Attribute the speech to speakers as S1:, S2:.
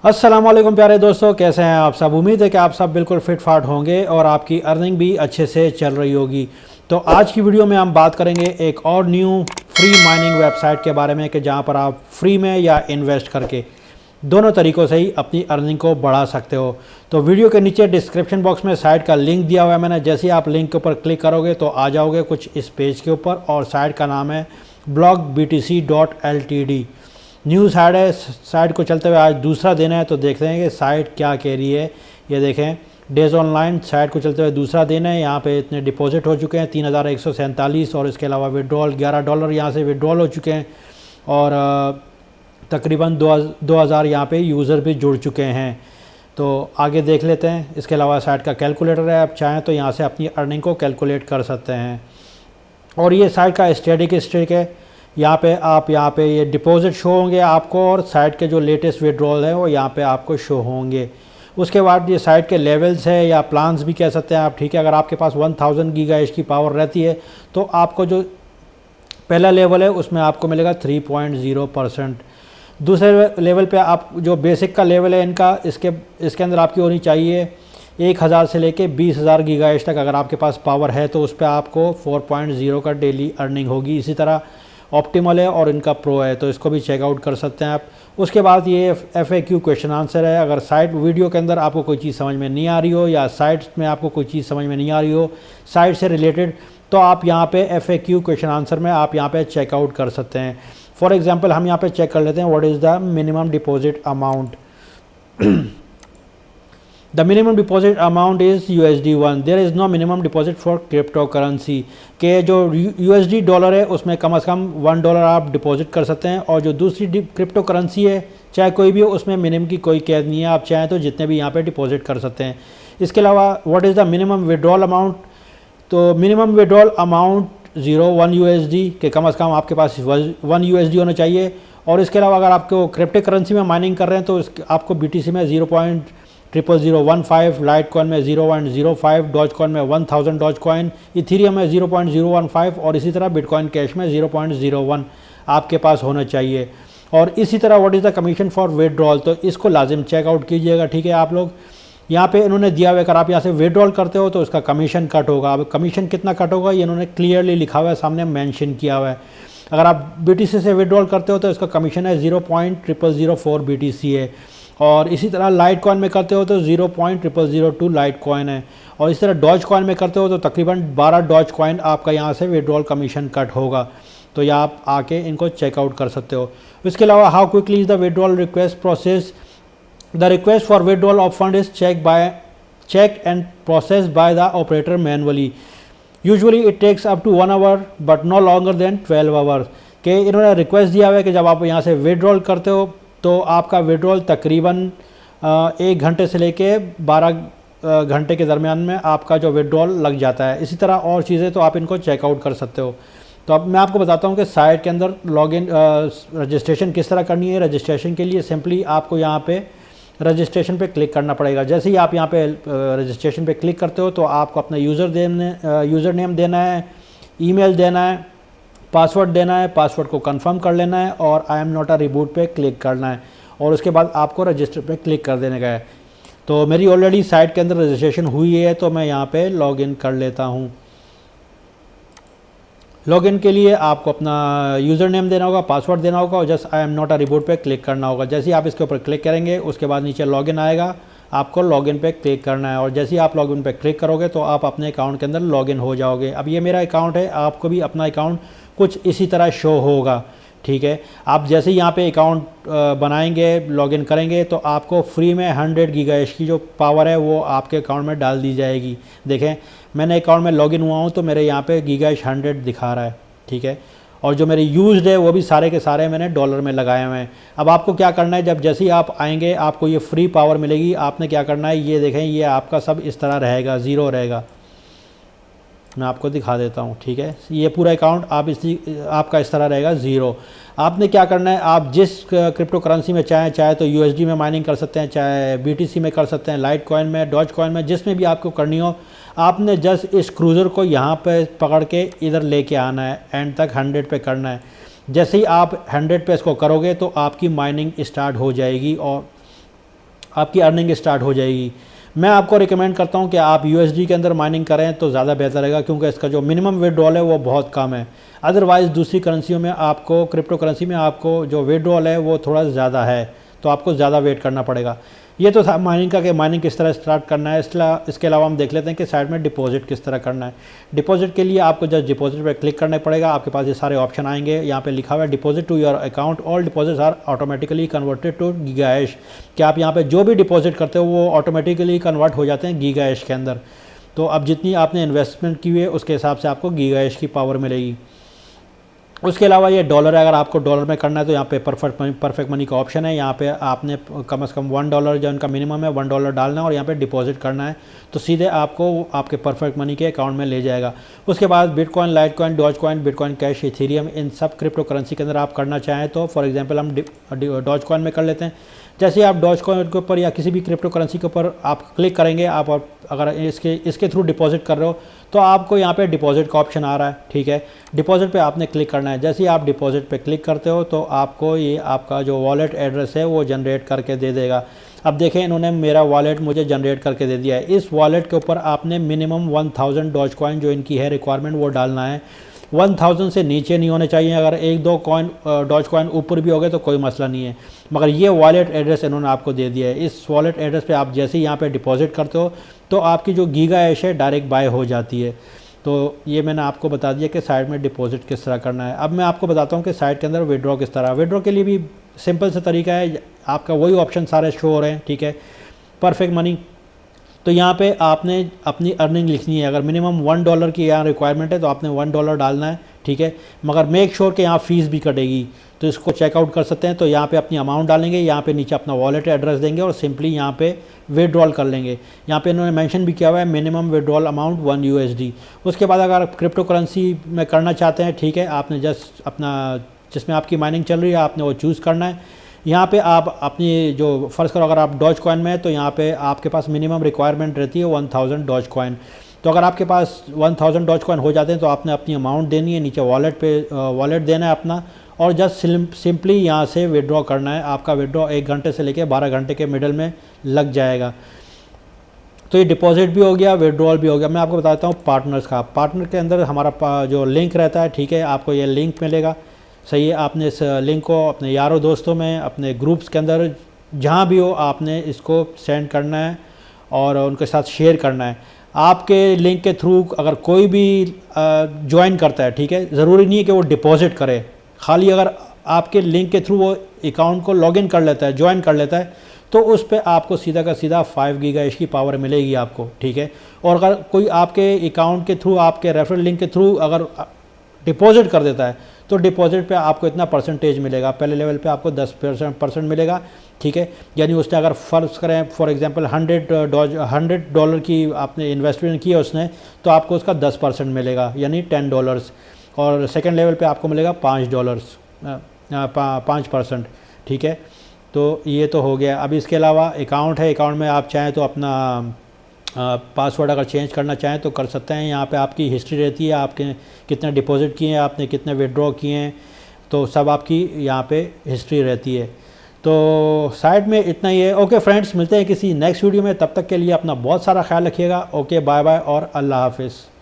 S1: अस्सलाम वालेकुम प्यारे दोस्तों, कैसे हैं आप सब। उम्मीद है कि आप सब बिल्कुल फिट फाट होंगे और आपकी अर्निंग भी अच्छे से चल रही होगी। तो आज की वीडियो में हम बात करेंगे एक और न्यू फ्री माइनिंग वेबसाइट के बारे में कि जहां पर आप फ्री में या इन्वेस्ट करके दोनों तरीक़ों से ही अपनी अर्निंग को बढ़ा सकते हो। तो वीडियो के नीचे डिस्क्रिप्शन बॉक्स में साइट का लिंक दिया हुआ है मैंने। जैसे ही आप लिंक के ऊपर क्लिक करोगे तो आ जाओगे कुछ इस पेज के ऊपर और साइट का नाम है blockbtc.ltd। न्यू साइट है। साइट को चलते हुए आज दूसरा दिन है तो देखते हैं कि साइट क्या कह रही है। ये देखें, डेज ऑनलाइन साइट को चलते हुए दूसरा दिन है। यहाँ पे इतने डिपॉजिट हो चुके हैं 3147 और इसके अलावा विड्रॉल $11 यहाँ से विड्रॉल हो चुके हैं और तकरीबन 2000 यहाँ पे यूज़र भी जुड़ चुके हैं। तो आगे देख लेते हैं। इसके अलावा साइट का कैलकुलेटर है, आप चाहें तो यहाँ से अपनी अर्निंग को कैलकुलेट कर सकते हैं। और ये साइट का स्टैटिस्टिक है। यहाँ पे ये डिपॉजिट शो होंगे आपको और साइट के जो लेटेस्ट विड्रॉल है वो यहाँ पे आपको शो होंगे। उसके बाद ये साइट के लेवल्स है या प्लान्स भी कह सकते हैं आप, ठीक है। अगर आपके पास 1000 गीगाहर्ट्ज़ की पावर रहती है तो आपको जो पहला लेवल है उसमें आपको मिलेगा 3.0%। दूसरे लेवल पे आप जो बेसिक का लेवल है इनका, इसके अंदर आपकी होनी चाहिए 1000 से लेके 20,000 गीगाहर्ट्ज़ तक। अगर आपके पास पावर है तो उस पर आपको 4.0 का डेली अर्निंग होगी। इसी तरह ऑप्टिमल है और इनका प्रो है तो इसको भी चेकआउट कर सकते हैं आप। उसके बाद ये FAQ क्वेश्चन आंसर है। अगर साइट वीडियो के अंदर आपको कोई चीज़ समझ में नहीं आ रही हो या साइट में आपको कोई चीज़ समझ में नहीं आ रही हो साइट से रिलेटेड, तो आप यहाँ पे FAQ क्वेश्चन आंसर में आप यहाँ पे चेकआउट कर सकते हैं। फॉर एग्जांपल हम यहाँ पे चेक कर लेते हैं what is the minimum deposit amount. The minimum deposit amount is USD1. There is no minimum deposit for cryptocurrency। के जो USD डॉलर है उसमें कम से कम $1 आप डिपॉजिट कर सकते हैं और जो दूसरी क्रिप्टो करेंसी है चाहे कोई भी हो उसमें मिनिमम की कोई कैद नहीं है, आप चाहें तो जितने भी यहाँ पे डिपॉजिट कर सकते हैं। इसके अलावा what is the minimum withdrawal amount. तो मिनिमम विड्रॉल अमाउंट 1 USD के कम से कम आपके पास 1 USD होना चाहिए। और इसके अलावा अगर आपको क्रिप्टो करेंसी में माइनिंग कर रहे हैं तो आपको BTC में 0.0015, लाइट कॉइन में 0.05, डॉज कॉइन में 1000 डॉज कॉइन, इथीरियम में 0.015 और इसी तरह बिटकॉइन कैश में 0.01 आपके पास होना चाहिए। और इसी तरह what is the commission for withdrawal, तो इसको लाजिम चेकआउट कीजिएगा, ठीक है। आप लोग यहाँ पे इन्होंने दिया हुआ है अगर आप यहाँ से विड्रॉल करते हो तो उसका कमीशन कट होगा। अब कमीशन कितना कट होगा ये इन्होंने क्लियरली लिखा हुआ है, सामने मेंशन किया हुआ है। अगर आप BTC से विड्रॉल करते हो तो इसका कमीशन है 0.0004 BTC है। और इसी तरह लाइट कॉइन में करते हो तो 0.0002 लाइट कॉइन है। और इस तरह डॉज कॉइन में करते हो तो तकरीबन 12 डॉज कॉइन आपका यहाँ से विड्रॉल कमीशन कट होगा। तो ये आप आके इनको चेकआउट कर सकते हो। इसके अलावा how quickly is the withdrawal request process. The request for withdrawal of fund is check and process by the operator manually. Usually it takes up to 1 hour but no longer than 12 hours. के इन्होंने request दिया हुआ है कि जब आप यहाँ से विड्रॉल करते हो तो आपका विड्रॉल तकरीबन 1 घंटे से लेके 12 घंटे के दरमियान में आपका जो विड्रॉल लग जाता है। इसी तरह और चीज़ें तो आप इनको चेकआउट कर सकते हो। तो अब मैं आपको बताता हूँ कि साइट के अंदर लॉगिन रजिस्ट्रेशन किस तरह करनी है। रजिस्ट्रेशन के लिए सिंपली आपको यहाँ पे रजिस्ट्रेशन पे क्लिक करना पड़ेगा। जैसे ही आप यहाँ पे रजिस्ट्रेशन पे क्लिक करते हो तो आपको अपना यूज़र नेम देना है, ईमेल देना है, पासवर्ड देना है, पासवर्ड को कंफर्म कर लेना है और I am not a reboot पे क्लिक करना है और उसके बाद आपको रजिस्टर पे क्लिक कर देने का है। तो मेरी ऑलरेडी साइट के अंदर रजिस्ट्रेशन हुई है तो मैं यहाँ पे लॉगिन कर लेता हूँ। लॉगिन के लिए आपको अपना यूज़र नेम देना होगा, पासवर्ड देना होगा और just I am not a reboot पे क्लिक करना होगा। जैसे ही आप इसके ऊपर क्लिक करेंगे उसके बाद नीचे लॉगिन आएगा, आपको लॉगिन पे क्लिक करना है और जैसे ही आप लॉगिन पे क्लिक करोगे तो आप अपने अकाउंट के अंदर लॉगिन हो जाओगे। अब ये मेरा अकाउंट है, आपको भी अपना अकाउंट कुछ इसी तरह शो होगा, ठीक है। आप जैसे ही यहाँ पे अकाउंट बनाएंगे, लॉगिन करेंगे तो आपको फ्री में 100 गीगाहर्ट्ज़ की जो पावर है वो आपके अकाउंट में डाल दी जाएगी। देखें मैंने अकाउंट में लॉगिन हुआ हूँ तो मेरे यहाँ पे गीगाहर्ट्ज़ 100 दिखा रहा है, ठीक है। और जो मेरे यूज्ड है वो भी सारे के सारे मैंने डॉलर में लगाए हुए हैं। अब आपको क्या करना है, जब जैसे ही आप आएंगे आपको ये फ्री पावर मिलेगी। आपने क्या करना है, ये देखें ये आपका सब इस तरह रहेगा, ज़ीरो रहेगा। मैं आपको दिखा देता हूँ, ठीक है। ये पूरा अकाउंट आपका इस तरह रहेगा, ज़ीरो। आपने क्या करना है, आप जिस क्रिप्टो करेंसी में चाहे तो USD में माइनिंग कर सकते हैं, चाहे BTC में कर सकते हैं, लाइट कॉइन में, डॉज कॉइन में, जिसमें भी आपको करनी हो। आपने जस्ट इस क्रूज़र को यहाँ पे पकड़ के इधर लेके आना है, एंड तक 100 पे करना है। जैसे ही आप 100 पे इसको करोगे तो आपकी माइनिंग स्टार्ट हो जाएगी और आपकी अर्निंग स्टार्ट हो जाएगी। मैं आपको रिकमेंड करता हूं कि आप USD के अंदर माइनिंग करें तो ज़्यादा बेहतर रहेगा, क्योंकि इसका जो मिनिमम विड्रॉल है वो बहुत कम है। अदरवाइज़ दूसरी करेंसियों में आपको, क्रिप्टो करेंसी में आपको जो विड्रॉल है वो थोड़ा ज़्यादा है, तो आपको ज़्यादा वेट करना पड़ेगा। ये तो था माइनिंग का कि माइनिंग किस तरह स्टार्ट करना है। इसके अलावा हम देख लेते हैं कि साइड में डिपॉजिट किस तरह करना है। डिपॉजिट के लिए आपको जस्ट डिपॉजिट पर क्लिक करना पड़ेगा। आपके पास ये सारे ऑप्शन आएंगे। यहाँ पे लिखा हुआ है deposit to your account, all deposits are automatically converted to gigahash, कि आप यहाँ पे जो भी डिपॉजिट करते हो वो ऑटोमेटिकली कन्वर्ट हो जाते हैं गीगाहैश के अंदर। तो अब जितनी आपने इन्वेस्टमेंट की हुई है उसके हिसाब से आपको गीगाहैश की पावर मिलेगी। उसके अलावा ये डॉलर है, अगर आपको डॉलर में करना है तो यहाँ पे परफेक्ट मनी का ऑप्शन है। यहाँ पे आपने कम से कम $1 जो इनका मिनिमम है $1 डालना है और यहाँ पे डिपॉजिट करना है, तो सीधे आपको आपके परफेक्ट मनी के अकाउंट में ले जाएगा। उसके बाद bitcoin, litecoin, dogecoin, bitcoin cash, ethereum, इन सब क्रिप्टो करेंसी के अंदर आप करना चाहें तो फॉर एग्जांपल हम डॉजकॉइन में कर लेते हैं। जैसे आप डॉजकॉइन के ऊपर या किसी भी क्रिप्टो करेंसी के ऊपर आप क्लिक करेंगे, आप अगर इसके थ्रू डिपॉजिट कर रहे हो तो आपको यहाँ पे डिपॉजिट का ऑप्शन आ रहा है, ठीक है। डिपॉजिट पे आपने क्लिक करना है। जैसे ही आप डिपॉजिट पे क्लिक करते हो तो आपको ये आपका जो वॉलेट एड्रेस है वो जनरेट करके दे देगा। अब देखें, इन्होंने मेरा वॉलेट मुझे जनरेट करके दे दिया है। इस वॉलेट के ऊपर आपने मिनिमम 1000 डॉजकॉइन जो इनकी है रिक्वायरमेंट वो डालना है। 1000 से नीचे नहीं होने चाहिए। अगर 1-2 डॉजकॉइन ऊपर भी हो गए तो कोई मसला नहीं है, मगर ये वॉलेट एड्रेस इन्होंने आपको दे दिया है। इस वॉलेट एड्रेस पे आप जैसे ही यहाँ पे डिपॉजिट करते हो तो आपकी जो गीगाहैश है डायरेक्ट बाय हो जाती है। तो ये मैंने आपको बता दिया कि साइड में डिपॉजिट किस तरह करना है। अब मैं आपको बताता हूँ कि साइड के अंदर विड्रॉ किस तरह। विड्रॉ के लिए भी सिंपल सा तरीका है, आपका वही ऑप्शन सारे शो हो रहे हैं, ठीक है। परफेक्ट मनी, तो यहाँ पे आपने अपनी अर्निंग लिखनी है। अगर मिनिमम $1 की यहाँ रिक्वायरमेंट है तो आपने $1 डालना है, ठीक है। मगर मेक श्योर कि यहाँ फ़ीस भी कटेगी, तो इसको चेकआउट कर सकते हैं। तो यहाँ पे अपनी अमाउंट डालेंगे, यहाँ पे नीचे अपना वॉलेट एड्रेस देंगे और सिंपली यहाँ पे विड्रॉल कर लेंगे। यहाँ पे इन्होंने मेंशन भी किया हुआ है मिनिमम विड्रॉल अमाउंट $1 USD। उसके बाद अगर आप क्रिप्टो करेंसी में करना चाहते हैं, ठीक है, आपने जस्ट अपना जिसमें आपकी माइनिंग चल रही है आपने वो चूज़ करना है। यहाँ पे आप अपनी जो फ़र्ज़ करो अगर आप डॉजकॉइन में है तो यहाँ पे आपके पास मिनिमम रिक्वायरमेंट रहती है 1000 डॉजकॉइन। तो अगर आपके पास 1000 डॉजकॉइन हो जाते हैं तो आपने अपनी अमाउंट देनी है, नीचे वॉलेट देना है अपना, और जस्ट सिंपली यहाँ से विड्रॉ करना है। आपका विड्रॉ 1 घंटे से लेकर 12 घंटे के मिडल में लग जाएगा। तो ये डिपॉजिट भी हो गया, विड्रॉल भी हो गया। मैं आपको बताता हूँ पार्टनर्स का। पार्टनर के अंदर हमारा जो लिंक रहता है, ठीक है, आपको ये लिंक मिलेगा, सही है। आपने इस लिंक को अपने यारों दोस्तों में, अपने ग्रुप्स के अंदर जहाँ भी हो आपने इसको सेंड करना है और उनके साथ शेयर करना है। आपके लिंक के थ्रू अगर कोई भी ज्वाइन करता है, ठीक है, ज़रूरी नहीं है कि वो डिपॉजिट करे, खाली अगर आपके लिंक के थ्रू वो अकाउंट को लॉगिन कर लेता है, ज्वाइन कर लेता है, तो उस पर आपको सीधा का सीधा 5 गीगाहैश की पावर मिलेगी आपको, ठीक है। और अगर कोई आपके अकाउंट के थ्रू, आपके रेफरल लिंक के थ्रू अगर डिपॉजिट कर देता है तो डिपॉजिट पे आपको इतना परसेंटेज मिलेगा। पहले लेवल पे आपको 10% मिलेगा, ठीक है। यानी उसने अगर फ़र्ज़ करें फॉर एग्जांपल $100 की आपने इन्वेस्टमेंट की है उसने, तो आपको उसका 10% मिलेगा यानी $10। और सेकंड लेवल पे आपको मिलेगा $5%, ठीक है। तो ये तो हो गया। अब इसके अलावा अकाउंट है, अकाउंट में आप चाहें तो अपना पासवर्ड अगर चेंज करना चाहें तो कर सकते हैं। यहाँ पे आपकी हिस्ट्री रहती है, आपके कितने डिपॉजिट किए हैं, आपने कितने विड्रॉ किए हैं, तो सब आपकी यहाँ पे हिस्ट्री रहती है। तो साइड में इतना ही है। ओके फ्रेंड्स, मिलते हैं किसी नेक्स्ट वीडियो में, तब तक के लिए अपना बहुत सारा ख्याल रखिएगा। ओके, बाय बाय और अल्लाह हाफिज़।